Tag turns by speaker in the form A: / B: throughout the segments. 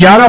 A: 11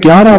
A: 11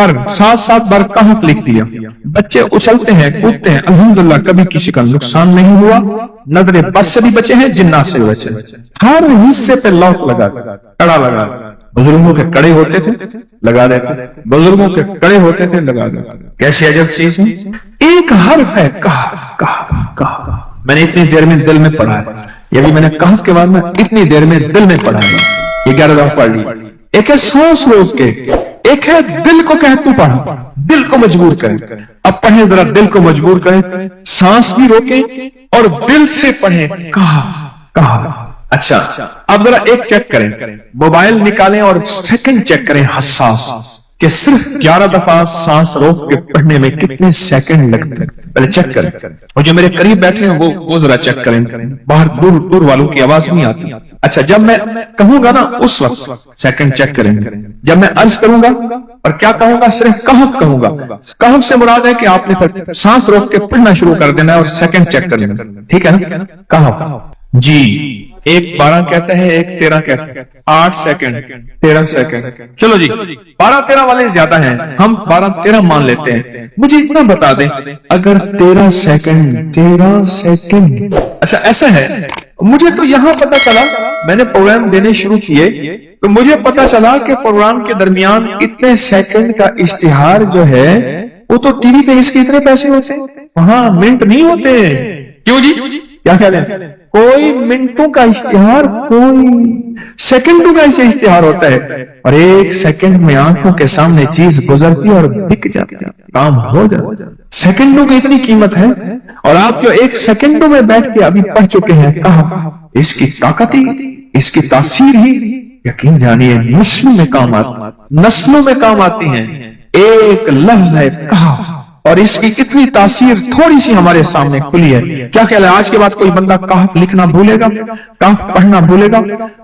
A: پر 7 بار کہف لکھ دیا. بچے اچھلتے ہیں کودتے ہیں, الحمدللہ کبھی کسی کا نقصان نہیں ہوا, نظر بس سے بھی بچے ہیں, جنات سے بھی بچے. ہر حصے پہ لوٹ لگا کڑا لگا. بزرگوں کے کڑے ہوتے تھے لگا دیتے, بزرگوں کے کڑے ہوتے تھے لگا دیتے. کیسی عجب چیز ہے. ایک حرف ہے کہف کہف کہف. میں نے اتنی دیر میں دل میں پڑھا ہے, یہ بھی میں نے کہف کے بعد میں اتنی دیر میں دل میں پڑھا ہے. یہ 11 دفعہ پڑھ لی. ایک ہے سانس روک کے, ایک ہے دل کو کہ تو پڑھ, دل کو مجبور کریں. اب پڑھیں ذرا, دل کو مجبور کریں, سانس بھی روکیں اور دل سے پڑھیں کہف کہف. اچھا اب ذرا ایک چیک کریں, موبائل نکالیں اور سیکنڈ چیک کریں حساس, کہ صرف 11 دفعہ سانس روک کے پڑھنے میں کتنے سیکنڈ لگتے ہیں. پہلے چیک کریں, اور جو میرے قریب بیٹھے ہیں وہ ذرا چیک کریں, باہر دور دور والوں کی آواز نہیں آتی. اچھا جب میں کہوں گا نا اس وقت سیکنڈ چیک کریں گے. جب میں عرض کروں گا اور کیا کہوں گا, صرف کہف کہوں گا. کہف سے مراد ہے کہ آپ نے سانس روک کے پڑھنا شروع کر دینا ہے اور سیکنڈ چیک کرنا, ٹھیک ہے نا. کہف جی, ایک 12 کہتا ہے, ایک 13 کہتا ہے, 8 سیکنڈ 13 سیکنڈ. چلو جی 12-13 والے زیادہ ہیں, ہم 12-13 مان لیتے ہیں. مجھے اتنا بتا دیں, اگر 13 سیکنڈ اچھا ایسا ہے, مجھے تو یہاں پتا چلا, میں نے پروگرام دینے شروع کیے تو مجھے پتا چلا کہ پروگرام کے درمیان اتنے سیکنڈ کا اشتہار جو ہے وہ تو ٹی وی پہ اس کے اتنے پیسے ہوتے ہیں, وہاں منٹ نہیں ہوتے. کیوں جی, کیا خیال ہے؟ کوئی منٹوں کا اشتہار, کوئی سیکنڈوں کا اسے اشتہار ہوتا ہے, اور ایک سیکنڈ میں آنکھوں کے سامنے چیز گزرتی اور بک جاتی, کام ہو جاتا. سیکنڈوں کی اتنی قیمت ہے, اور آپ جو ایک سیکنڈوں میں بیٹھ کے ابھی پڑھ چکے ہیں کہف, اس کی طاقت ہی, اس کی تاثیر ہی یقین جانیے نسلوں میں کام آتی, نسلوں میں کام آتی ہیں. ایک لفظ ہے کہف, اور اس کی اتنی تاثیر تھوڑی سی ہمارے سامنے کھلی ہے. کیا خیال ہے آج کے بعد کوئی بندہ کہف لکھنا بھولے گا, کہف پڑھنا بھولے گا,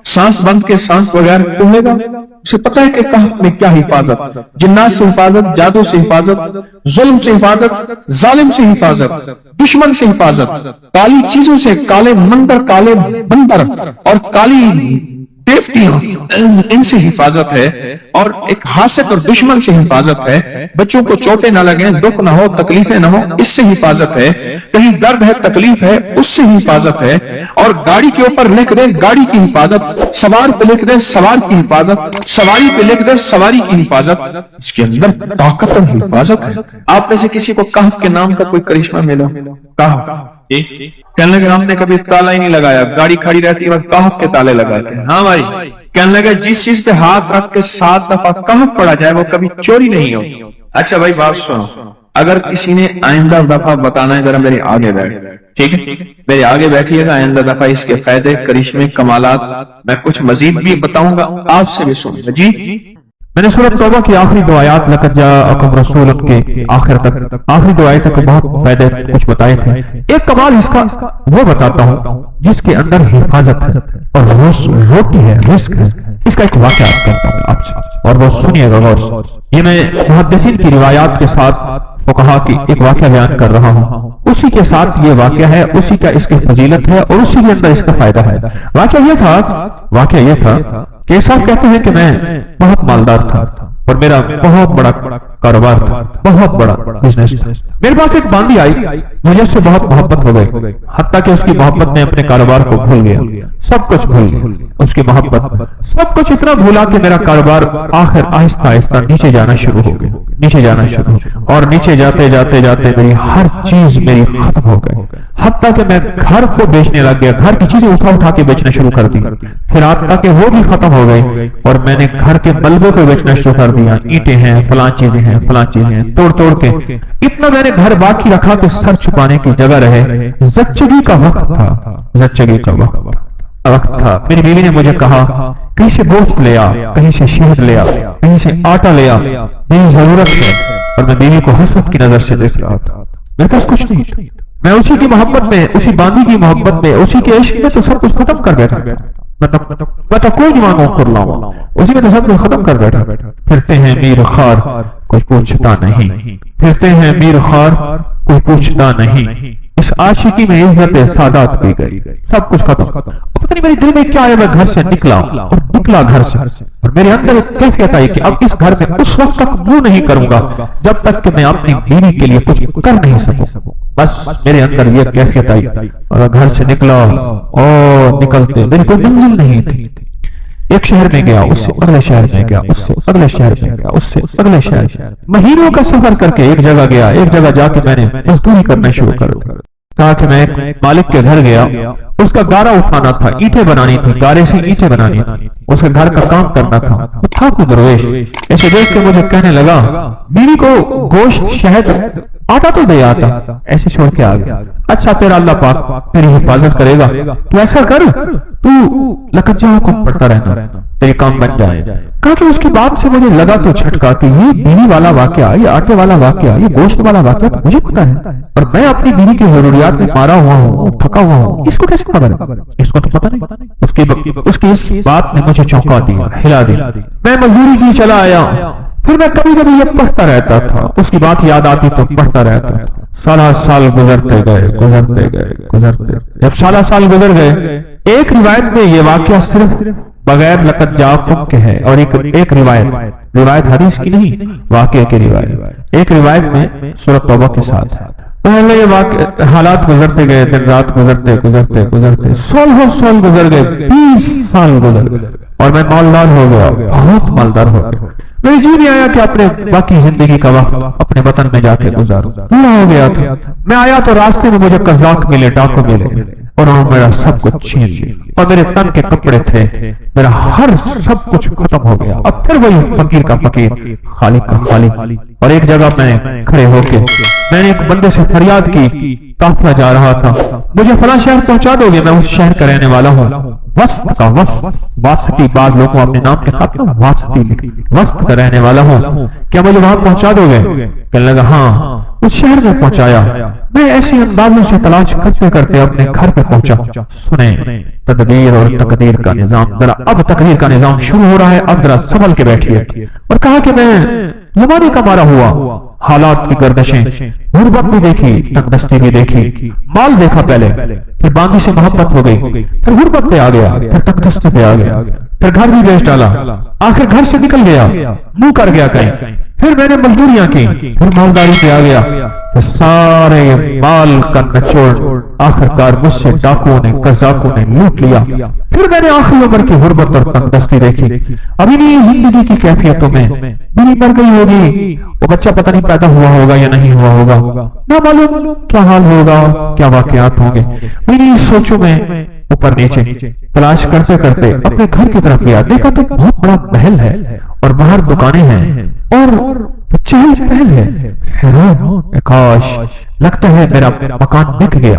A: سانس بند کے سانس وغیرہ بھولے گا؟ اسے پتہ ہے کہ کہف میں کیا حفاظت, جنات سے حفاظت, جادو سے حفاظت, ظلم سے حفاظت, ظالم سے حفاظت, دشمن سے حفاظت, کالی چیزوں سے, کالے مندر, کالے بندر اور کالی ان سے حفاظت ہے, اور ایک حاسد اور دشمن سے حفاظت ہے. بچوں کو چوٹیں نہ لگیں, دکھ نہ ہو, تکلیفیں نہ ہو, اس سے حفاظت ہے. کہیں درد ہے, تکلیف ہے, اس سے حفاظت ہے. اور گاڑی کے اوپر لکھ دیں گاڑی کی حفاظت, سوار پہ لکھ دیں سوار کی حفاظت, سواری پہ لکھ دیں سواری کی حفاظت. اس کے اندر طاقت اور حفاظت ہے. آپ میں سے کسی کو کہف کے نام کا کوئی کرشمہ ملا؟ کہف کہنے لگے ہم نے کبھی تالا ہی نہیں لگایا, گاڑی کھڑی رہتی ہے بس کہف کے تالے لگاتے ہیں. ہاں بھائی, کہنے لگے جس چیز پہ ہاتھ رکھ کے 7 دفعہ کہف پڑھا جائے وہ کبھی چوری نہیں ہوگی. اچھا بھائی بات سنو, اگر کسی نے آئندہ دفعہ بتانا ہے ذرا میرے آگے بیٹھ, ٹھیک ہے میرے آگے بیٹھیے گا, آئندہ دفعہ اس کے فائدے, کرشمے, کمالات میں کچھ مزید بھی بتاؤں گا, آپ سے بھی سنیں. جی
B: میں نے سورۃ توبہ کی آخری 2 آیات لقد جاءکم رسول کے آخر تک, آخری 2 آیات تک بہت فائدے کچھ بتائے تھے. ایک کمال اس کا وہ بتاتا ہوں جس کے اندر حفاظت ہے اور روٹی ہے, رزق ہے. اس کا ایک واقعہ کرتا ہوں آپ سے, اور وہ سنیے گا غور سے. یہ میں محدثین کی روایات کے ساتھ فقہا کی ایک واقعہ بیان کر رہا ہوں, اسی کے ساتھ یہ واقعہ ہے, اسی کا اس کی فضیلت ہے, اور اسی کے اندر اس کا فائدہ ہے. واقعہ یہ تھا کہ صاحب کہتے ہیں کہ میں بہت مالدار تھا اور میرا بہت بڑا کاروبار تھا, بہت بڑا بزنس تھا. میرے پاس ایک باندھی آئی, مجھے اس سے بہت محبت ہو گئی, حتیٰ کہ اس کی محبت میں اپنے کاروبار کو بھول گیا, سب کچھ بھول گیا. اس کی محبت سب کچھ اتنا بھولا کہ میرا کاروبار آخر آہستہ آہستہ نیچے جانا شروع ہو گیا, نیچے جانا شروع, اور نیچے جاتے جاتے جاتے میری ہر چیز میری ختم ہو گئی, حتیٰ کہ میں گھر کو بیچنے لگ گیا, گھر کی چیزیں اٹھا کے بیچنا شروع کر دی. پھر حتیٰ کہ وہ بھی ختم ہو گئی اور میں نے گھر کے ملبے کو بیچنا شروع کر دیا. اینٹیں ہیں, فلاں چیزیں ہیں, فلاں چیزیں ہیں, توڑ کے اتنا میں نے گھر باقی رکھا کہ سر چھپانے کی جگہ رہے. زچگی کا وقت تھا, زچگی کا وقت تھا. میری بیوی نے مجھے کہا کہیں سے گوشت لے آ, کہیں سے شہد لے آ, کہیں سے آٹا لے آ, میری ضرورت ہے. اور میں بیوی کو حسرت کی نظر سے دیکھ رہا تھا, میرے پاس کچھ نہیں تھا. میں اسی کی محبت میں, اسی باندھی کی محبت میں, اسی کے عشق میں تو سب کچھ ختم کر بیٹھا. میں تو کوئی جوانوں کر لاؤں, اسی میں تو سب کچھ ختم کر بیٹھا. پھرتے ہیں میر خار کوئی پوچھتا نہیں, پھرتے ہیں میر خار کوئی پوچھتا نہیں, اس عاشقی میں عزت سادات پی گئی، سب کچھ ختم۔ پتہ نہیں میرے دل میں کیا ہے، میں گھر سے نکلا اور نکلا گھر سے، اور میرے اندر ایک کیفیت آئی کہ اب اس گھر میں اس وقت تک منہ نہیں کروں گا جب تک کہ میں اپنی بیوی کے لیے کچھ کر نہیں سکوں۔ بس میرے اندر یہ کیفیت آئی اور گھر سے نکلا، اور نکلتے میری کوئی منزل نہیں تھی، ایک شہر میں گیا، اس سے اگلے شہر میں گیا، اس سے اگلے شہر میں گیا، اس سے اگلے شہر، مہینوں کا سفر کر کے ایک جگہ گیا، ایک جگہ جا کے میں نے مزدوری کرنا شروع کر دیا۔ کہا کہ میں ایک مالک کے گھر گیا، اس کا گارا اٹھانا تھا، اینٹیں بنانی تھی، گارے سے اینٹیں بنانی تھی، اس کے گھر کا کام کرنا تھا۔ وہ تھا کوئی درویش، ایسے دیکھ کے مجھے کہنے لگا بیوی کو گوشت، شہد، آٹا تو دے آتا، ایسے چھوڑ کے آ گیا۔ اچھا تیرا اللہ پاک تیری حفاظت کرے گا، تو ایسا کر، تو لکجاؤں کو پڑھتا رہنا، تیرے کام بن جائے۔ کہا کہ اس کی بات سے مجھے لگا تو جھٹکا کہ یہ بیوی والا واقعہ، یہ آٹے والا واقعہ، یہ گوشت والا واقعہ تو مجھے پتا ہے، اور میں اپنی بیوی کی ضروریات میں مارا ہوا ہوں، تھکا ہوا ہوں، اس کو کیسے خبر ہے؟ اس کو تو پتا نہیں۔ اس کی اس بات نے مجھے چونکا دیا، ہلا دیا۔ میں مزدوری کی چلا آیا، پھر میں کبھی کبھی یہ پڑھتا رہتا تھا، اس کی بات یاد آتی تو پڑھتا رہتا تھا۔ سالہ سال گزرتے گئے، گزرتے گئے، گزرتے، جب سالہ سال گزر گئے، ایک روایت میں یہ واقعہ صرف بغیر لقد جاءکم کے ہے، اور ایک روایت حدیث کی نہیں، واقعہ کی روایت، ایک روایت میں سورۃ توبہ کے ساتھ ہے۔ پہلے یہ واقع حالات گزرتے گئے، دن رات گزرتے گزرتے گزرتے سال گزر گئے، 20 سال گزر گئے، اور میں مالدار ہو گیا، بہت مالدار ہو گیا۔ میری جی نہیں آیا کہ اپنے باقی زندگی کا وقت اپنے وطن میں جا کے گزاروں، پورا ہو گیا تھا۔ میں آیا تو راستے میں مجھے قزاق ملے، ڈاکو ملے، اور انہوں نے میرا سب کچھ چھین لیا، اور میرے تن کے کپڑے تھے، میرا ہر سب کچھ ختم ہو گیا۔ اب پھر وہی فقیر کا فقیر، خالق کا خالق۔ اور ایک جگہ میں کھڑے ہو کے میں نے ایک بندے سے فریاد کی، قافلہ جا رہا تھا، مجھے فلاں شہر پہنچا دو گے؟ میں اس شہر کا رہنے والا ہوں، وسط کا، واسطی، بعض لوگوں اپنے نام کے ساتھ وسط کا رہنے والا ہوں، کیا مجھے وہاں پہنچا دو گے؟ کہنے لگا ہاں۔ اس شہر میں پہنچایا، میں ایسی اندازوں سے تلاش کرتے کرتے اپنے گھر پہ پہنچا۔ سنیں تدبیر اور تقدیر کا نظام، ذرا اب تقدیر کا نظام شروع ہو رہا ہے، اب ذرا سنبھل کے بیٹھیے۔ اور کہا کہ میں زمانے کا مارا ہوا، حالات کی گردشیں، غربت بھی دیکھی، تنگدستی بھی دیکھی، مال دیکھا پہلے، پھر باندھی سے محبت ہو گئی، پھر غربت پہ آ گیا، پھر تنگدستی پہ آ گیا، پھر گھر بھی بیچ ڈالا، آخر گھر سے نکل گیا، منہ کر گیا کہیں، پھر میں نے مزدوریاں کی، پھر مالداری پہ آ گیا، پھر سارے مال کا نچوڑ آخر کار مجھ سے ڈاکوؤں نے، قزاقوں نے لوٹ لیا۔ پھر میں نے آخری عمر کی غربت اور تنگدستی دیکھی، ابھی نہیں زندگی کی کیفیتوں میں میری مر گئی ہوگی، وہ بچہ پتہ نہیں پیدا ہوا ہوگا یا نہیں ہوا ہوگا، نہ معلوم کیا حال ہوگا، کیا واقعات ہوں گے۔ میری سوچوں میں اوپر نیچے تلاش کرتے کرتے اپنے گھر کی طرف گیا، دیکھا تو بہت بڑا محل ہے، اور باہر دکانیں ہیں، اور چہل پہل ہے۔ حیران، کاش، لگتا ہے میرا مکان بک گیا،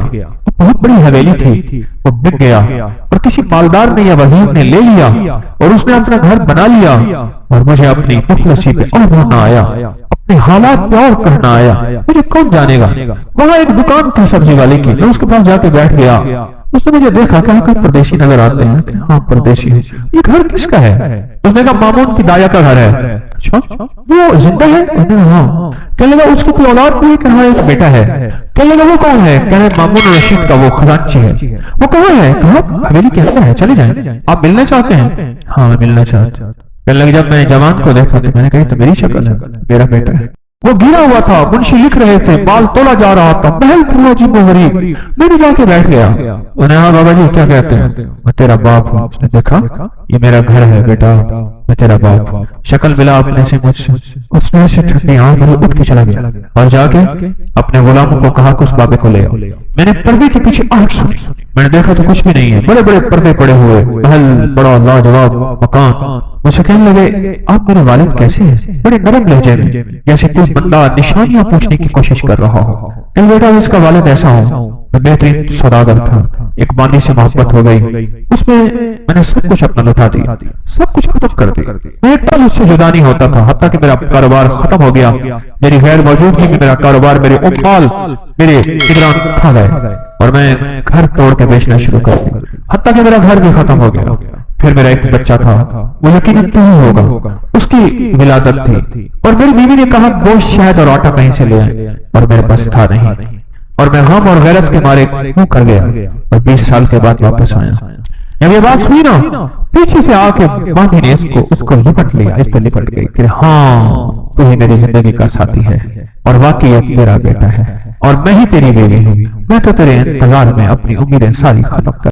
B: بہت بڑی حویلی تھی، وہ بک گیا، اور کسی مالدار نے یا وزیر نے لے لیا، اور اس نے اپنا گھر بنا لیا، اور مجھے اپنی مفلسی پہ اور ہونا آیا، اپنے حالات پہ اور کرنا آیا، مجھے کون جانے گا۔ وہاں ایک دکان تھی سبزی والے کی، میں اس کے پاس جا کے بیٹھ گیا، اس نے مجھے دیکھا، کہا کہ پردیسی نظر آتے ہیں، ہاں پردیسی ہے، یہ گھر کس کا ہے؟ اس نے کہا مامون کی دایا کا گھر ہے۔ وہ زندہ ہے؟ ہاں۔ کہنے لگا اس کی کوئی اولاد نہیں؟ کہ ہاں ایک بیٹا ہے۔ کہنے لگا وہ کون ہے؟ کہنے مامون رشید کا وہ خزانچی ہے۔ وہ کہاں ہے؟ کہا حویلی کے اندر ہے، چلے جائیں، آپ ملنا چاہتے ہیں؟ ہاں میں ملنا چاہتا ہوں۔ کہنے لگا جب میں جوان کو دیکھا تو میں نے کہا تو میری شکل ہے، میرا بیٹا ہے۔ وہ گرا ہوا تھا، منشی لکھ رہے تھے، مال تولا جا رہا تھا، محل تھا عجیب و غریب، میں بھی جا کے بیٹھ گیا۔ انہیں ہاں بابا جی کیا کہتے ہیں؟ میں تیرا باپ ہوں۔ اس نے دیکھا یہ میرا گھر ہے بیٹا، میں تیرا باپ ہوں۔ شکل ملا اپنے سے مجھ سے، اس میں سے ٹھنڈی آنکھ میں اٹھ کے چلا گیا، اور جا کے اپنے غلاموں کو کہا کہ اس بابے کو لے آؤ۔ میں نے پردے کے پیچھے آہٹ سنی، میں نے دیکھا تو کچھ بھی نہیں ہے، بڑے بڑے پردے پڑے ہوئے، محل بڑا لاجواب مکان۔ مجھے کہنے لگے آپ میرے والد کیسے ہیں؟ بڑے نرم لہجے میں، جیسے کوئی بندہ نشانیاں پوچھنے کی کوشش کر رہا ہو۔ بیٹا اس کا والد ایسا ہوں، میں بہترین سوداگر تھا، ایک باندھی سے محبت ہو گئی، اس میں نے سب کچھ اپنا لٹا دیا، سب کچھ ختم کر دیا، میں ایک پل اس سے جدا نہیں ہوتا تھا، حتیٰ کہ میرا کاروبار ختم ہو گیا، میری غیر موجودگی میں میرا کاروبار، میرے اموال میرے نگران کھا گئے، اور میں گھر توڑ کے بیچنا شروع کر دیا، حتیٰ کہ میرا گھر بھی ختم ہو گیا۔ پھر میرا ایک بچہ تھا، وہ یقیناً تو ہی ہوگا، اس کی ولادت تھی، اور میری بیوی نے کہا گوشت، شہد اور آٹا کہیں سے لے آئے، اور میرے پاس تھا نہیں۔ اور میں غم اور غیرت کے مارے کیوں کر گیا اور 20 سال کے بعد واپس آیا. جب یہ بات سنی نا پیچھے سے آ کے ماں نے اس کو لپٹ لیا, اس پہ لپٹ گئی کہ ہاں تو ہی میری زندگی کا ساتھی ہے اور واقعی اب میرا بیٹا ہے اور میں ہی تیری بیوی ہوں. میں تو تیرے انتظار میں اپنی امیدیں ساری ختم کر